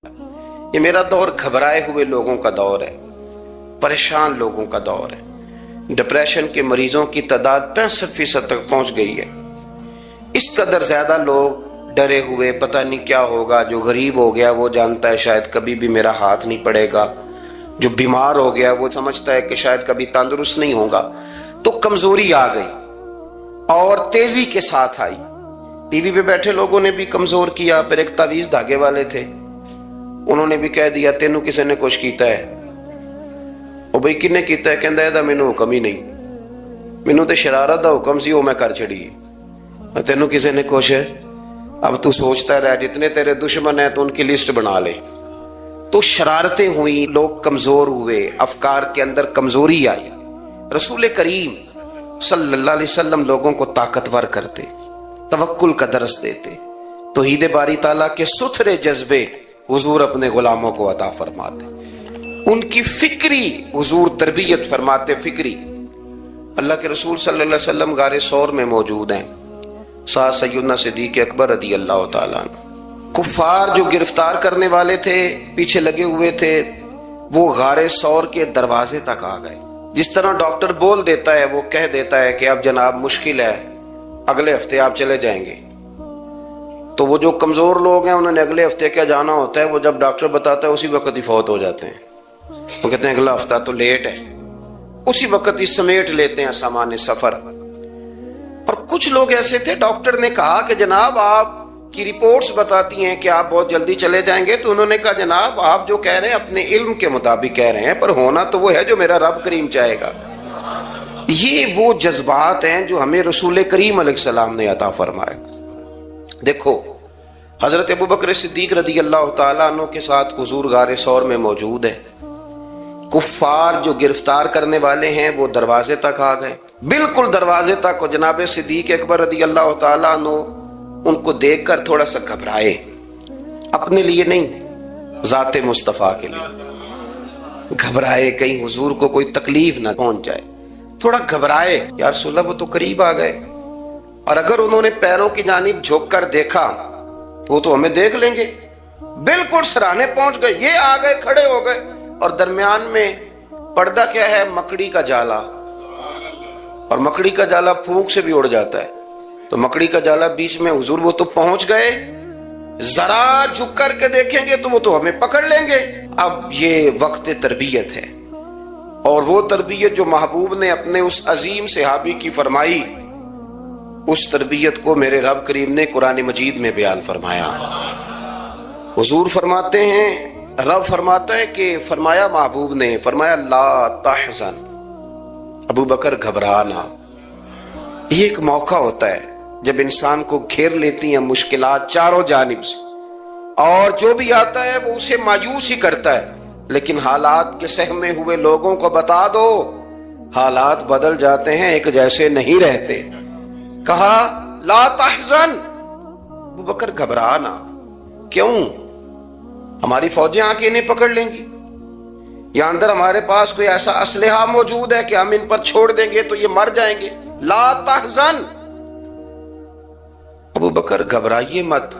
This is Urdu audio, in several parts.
یہ میرا دور گھبرائے ہوئے لوگوں کا دور ہے، پریشان لوگوں کا دور ہے۔ ڈپریشن کے مریضوں کی تعداد 65% تک پہنچ گئی ہے۔ اس قدر زیادہ لوگ ڈرے ہوئے، پتہ نہیں کیا ہوگا۔ جو غریب ہو گیا وہ جانتا ہے شاید کبھی بھی میرا ہاتھ نہیں پڑے گا، جو بیمار ہو گیا وہ سمجھتا ہے کہ شاید کبھی تندرست نہیں ہوگا۔ تو کمزوری آ گئی اور تیزی کے ساتھ آئی۔ ٹی وی پہ بیٹھے لوگوں نے بھی کمزور کیا۔ پھر ایک تعویذ دھاگے والے تھے، انہوں نے بھی کہہ دیا تینوں کسی نے کچھ کیتا ہے۔ او بھئی کنے کیتا ہے؟ کہندا ہے مینوں حکم ہی نہیں، مینوں تے شرارت دا حکم سی وہ میں کر چھڑی، تینوں کسی نے کچھ ہے۔ اب تو سوچتا رہ، جتنے تیرے دشمن ہیں تو ان کی لسٹ بنا لے۔ تو شرارتیں ہوئیں، لوگ کمزور ہوئے، افکار کے اندر کمزوری آئی۔ رسول کریم صلی اللہ علیہ وسلم لوگوں کو طاقتور کرتے، توکل کا درس دیتے، توحید باری تعالیٰ کے ستھرے جذبے حضور اپنے غلاموں کو عطا فرماتے، ان کی فکری حضور تربیت فرماتے۔ فکری اللہ کے رسول صلی اللہ علیہ وسلم غار ثور میں موجود ہیں، ساتھ سیدنا صدیق اکبر رضی اللہ تعالیٰ عنہ۔ کفار جو گرفتار کرنے والے تھے، پیچھے لگے ہوئے تھے، وہ غار ثور کے دروازے تک آ گئے۔ جس طرح ڈاکٹر بول دیتا ہے، وہ کہہ دیتا ہے کہ اب جناب مشکل ہے، اگلے ہفتے آپ چلے جائیں گے، تو وہ جو کمزور لوگ ہیں انہوں نے اگلے ہفتے کیا جانا ہوتا ہے، وہ جب ڈاکٹر بتاتا ہے اسی وقت ہی فوت ہو جاتے ہیں۔ وہ کہتے ہیں اگلا ہفتہ تو لیٹ ہے، اسی وقت ہی سمیٹ لیتے ہیں سامان سفر۔ اور کچھ لوگ ایسے تھے، ڈاکٹر نے کہا کہ جناب آپ کی رپورٹس بتاتی ہیں کہ آپ بہت جلدی چلے جائیں گے، تو انہوں نے کہا جناب آپ جو کہہ رہے ہیں اپنے علم کے مطابق کہہ رہے ہیں، پر ہونا تو وہ ہے جو میرا رب کریم چاہے گا۔ یہ وہ جذبات ہیں جو ہمیں رسول کریم علیہ السلام نے عطا فرمائے۔ دیکھو حضرت ابوبکر صدیق رضی اللہ تعالیٰ عنہ کے ساتھ حضور غار ثور میں موجود ہے۔ کفار جو گرفتار کرنے والے ہیں وہ دروازے تک آ گئے، بالکل دروازے تک۔ اور جناب صدیق اکبر رضی اللہ تعالیٰ عنہ ان کو دیکھ کر تھوڑا سا گھبرائے، اپنے لیے نہیں، ذات مصطفیٰ کے لیے گھبرائے، کہیں حضور کو کوئی تکلیف نہ پہنچ جائے، تھوڑا گھبرائے۔ یا رسول اللہ وہ تو قریب آ گئے، اور اگر انہوں نے پیروں کی جانب جھک کر دیکھا تو وہ تو ہمیں دیکھ لیں گے۔ بالکل سرانے پہنچ گئے، یہ آ گئے، کھڑے ہو گئے، اور درمیان میں پردہ کیا ہے؟ مکڑی کا جالا، اور مکڑی کا جالا پھونک سے بھی اڑ جاتا ہے، تو مکڑی کا جالا بیچ میں۔ حضور وہ تو پہنچ گئے، ذرا جھک کر کے دیکھیں گے تو وہ تو ہمیں پکڑ لیں گے۔ اب یہ وقت تربیت ہے، اور وہ تربیت جو محبوب نے اپنے اس عظیم صحابی کی فرمائی، اس تربیت کو میرے رب کریم نے قرآن مجید میں بیان فرمایا۔ حضور فرماتے ہیں، رب فرماتا ہے کہ فرمایا محبوب نے، فرمایا لا تحزن، ابو بکر گھبرانا۔ یہ ایک موقع ہوتا ہے جب انسان کو گھیر لیتی ہیں مشکلات چاروں جانب سے، اور جو بھی آتا ہے وہ اسے مایوس ہی کرتا ہے، لیکن حالات کے سہمے ہوئے لوگوں کو بتا دو حالات بدل جاتے ہیں، ایک جیسے نہیں رہتے۔ کہا لا تحزن، ابو بکر گھبرانا، کیوں؟ ہماری فوجیں آ کے انہیں پکڑ لیں گی، یا اندر ہمارے پاس کوئی ایسا اسلحہ موجود ہے کہ ہم ان پر چھوڑ دیں گے تو یہ مر جائیں گے۔ لا تحزن، ابو بکر گھبرائیے مت۔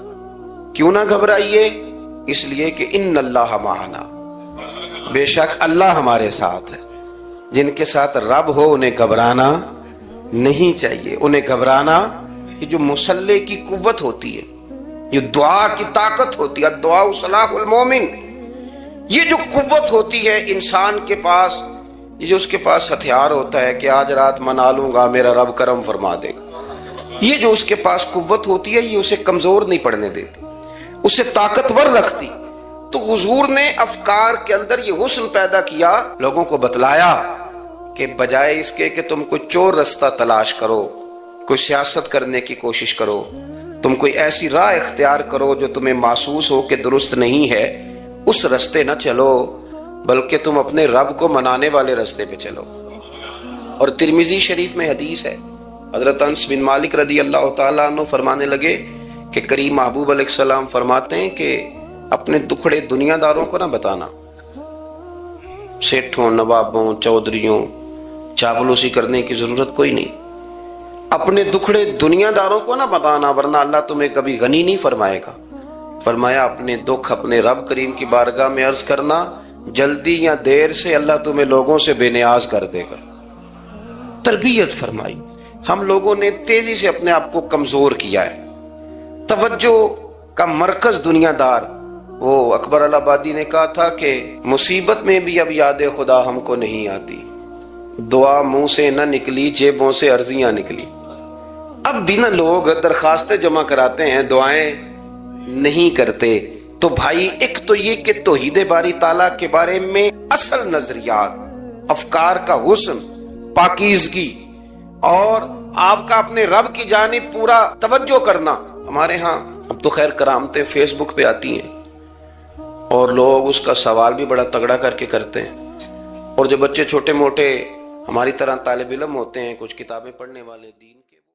کیوں نہ گھبرائیے؟ اس لیے کہ ان اللہ معنا، بے شک اللہ ہمارے ساتھ ہے۔ جن کے ساتھ رب ہو انہیں گھبرانا نہیں چاہیے۔ انہیں گھبرانا، یہ جو مسلح کی قوت ہوتی ہے، یہ دعا کی طاقت ہوتی ہے، دعا صلاح المومن، یہ جو قوت ہوتی ہے انسان کے پاس، یہ جو اس کے پاس ہتھیار ہوتا ہے کہ آج رات منا لوں گا میرا رب کرم فرما دے گا، یہ جو اس کے پاس قوت ہوتی ہے یہ اسے کمزور نہیں پڑنے دیتی، اسے طاقتور رکھتی۔ تو حضور نے افکار کے اندر یہ حسن پیدا کیا، لوگوں کو بتلایا کہ بجائے اس کے کہ تم کوئی چور رستہ تلاش کرو، کوئی سیاست کرنے کی کوشش کرو، تم کوئی ایسی راہ اختیار کرو جو تمہیں محسوس ہو کہ درست نہیں ہے، اس رستے نہ چلو، بلکہ تم اپنے رب کو منانے والے رستے پہ چلو۔ اور ترمذی شریف میں حدیث ہے، حضرت انس بن مالک رضی اللہ تعالیٰ عنہ فرمانے لگے کہ کریم محبوب علیہ السلام فرماتے ہیں کہ اپنے دکھڑے دنیا داروں کو نہ بتانا، سیٹھوں، نوابوں، چودھریوں، چاپلوسی کرنے کی ضرورت کوئی نہیں۔ اپنے دکھڑے دنیا داروں کو نہ بتانا، ورنہ اللہ تمہیں کبھی غنی نہیں فرمائے گا۔ فرمایا اپنے دکھ اپنے رب کریم کی بارگاہ میں عرض کرنا، جلدی یا دیر سے اللہ تمہیں لوگوں سے بے نیاز کر دے گا۔ تربیت فرمائی۔ ہم لوگوں نے تیزی سے اپنے آپ کو کمزور کیا ہے، توجہ کا مرکز دنیا دار۔ وہ اکبر الہآبادی نے کہا تھا کہ مصیبت میں بھی اب یاد خدا ہم کو نہیں آتی، دعا منہ سے نہ نکلی جیبوں سے عرضیاں نکلی۔ اب بھی نہ لوگ درخواستیں جمع کراتے ہیں، دعائیں نہیں کرتے۔ تو بھائی ایک تو یہ کہ توحید باری تعالیٰ کے بارے میں اصل نظریات، افکار کا حسن، پاکیزگی اور آپ کا اپنے رب کی جانب پورا توجہ کرنا۔ ہمارے ہاں اب تو خیر کرامتیں فیس بک پہ آتی ہیں اور لوگ اس کا سوال بھی بڑا تگڑا کر کے کرتے ہیں، اور جو بچے چھوٹے موٹے ہماری طرح طالب علم ہوتے ہیں، کچھ کتابیں پڑھنے والے دین